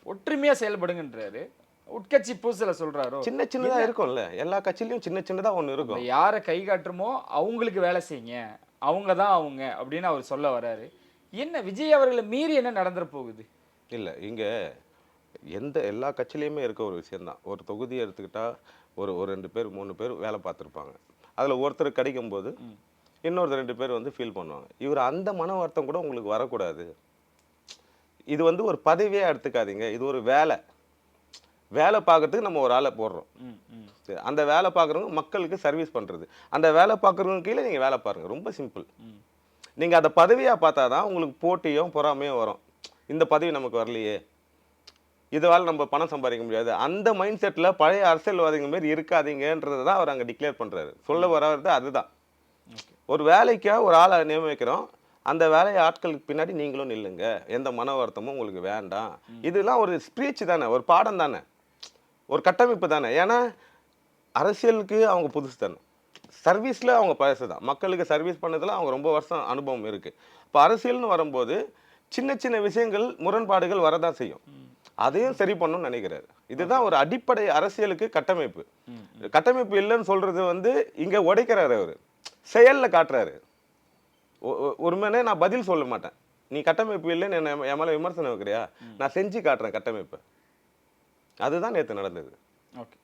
ஒற்றுமையா செயல்படுங்கன்றாரு. உட்கட்சி பூசல சொல்றாரோ? சின்ன சின்னதா இருக்கும்ல. எல்லா கட்சியிலயும் சின்ன சின்னதா ஒண்ணு நம்ம இருக்கும். யார கை காட்டுறோமோ அவங்களுக்கு வேலை செய்யுங்க. அவங்க தான் அவங்க அப்படின்னு அவர் சொல்ல வராரு. என்ன விஜய் அவர்கள மீறி என்ன நடந்துற போகுது? இல்ல இங்க எல்லா கட்சியிலயுமே இருக்க ஒரு விஷயம் தான். ஒரு தொகுதிய எடுத்துக்கிட்டா ஒரு ஒரு 2 பேர், 3 பேர் வேலை பார்த்துருப்பாங்க. அதுல ஒருத்தர் கிடைக்கும்போது, இன்னொரு 2 பேர் வந்து ஃபீல் பண்ணுவாங்க. இவர் அந்த மன வருத்தம் கூட உங்களுக்கு வரக்கூடாது. இது வந்து ஒரு பதவியா எடுத்துக்காதீங்க. இது ஒரு வேலை. வேலை பார்க்கறதுக்கு நம்ம ஒரு ஆள போடுறோம். ம், ம், சரி, அந்த வேலை பார்க்குறவங்க மக்களுக்கு சர்வீஸ் பண்றது. அந்த வேலை பார்க்குறவங்க கீழ நீங்க வேலை பாருங்க. ரொம்ப சிம்பிள். ம். நீங்க அத பதவியா பார்த்தா தான் உங்களுக்கு போட்டியும், பொறாமையும் வரும். இந்த பதவி நமக்கு வரலையே! இதுவால நம்ம பணம் சம்பாதிக்க முடியாது. அந்த மைண்ட் செட்ல பழைய அரசியல்வாதிகள் மாரி இருக்காதீங்கன்றத தான் அவர் அங்க டிக்ளேர் பண்றாரு. சொல்ல வர்றது அதுதான். ஓகே. ஒரு வேலைக்கா ஒரு ஆள நியமிக்கிறோம். அந்த வேலை ஆட்களுக்கு பின்னாடி நீங்களும் நில்லுங்க. எந்த மன வருத்தமும் உங்களுக்கு வேண்டாம். இதெல்லாம் ஒரு ஸ்பீச் தானே, ஒரு பாடம் தானே. ஒரு கட்டமைப்பு தானே. ஏன்னா அரசியலுக்கு அவங்க புதுசு தானே. சர்வீஸ்ல அவங்க பழசு தான். மக்களுக்கு சர்வீஸ் பண்ணதுல அவங்க ரொம்ப வருஷம் அனுபவம் இருக்கு. இப்ப அரசியல்னு வரும்போது சின்ன சின்ன விஷயங்கள் முரண்பாடுகள் வரதான் செய்யும். அதையும் சரி பண்ணணும்னு நினைக்கிறாரு. இதுதான் ஒரு அடிப்படை அரசியலுக்கு கட்டமைப்பு. கட்டமைப்பு இல்லைன்னு சொல்றது வந்து இங்க உடைக்கிறாரு அவரு. செயல்ல காட்டுறாரு. ஒருமனே நான் பதில் சொல்ல மாட்டேன். நீ கட்டமைப்பு இல்லைன்னு என் மேல விமர்சனம் வைக்கிறியா? நான் செஞ்சு காட்டுறேன் கட்டமைப்பை. அதுதான் நேத்து நடந்தது. ஓகே.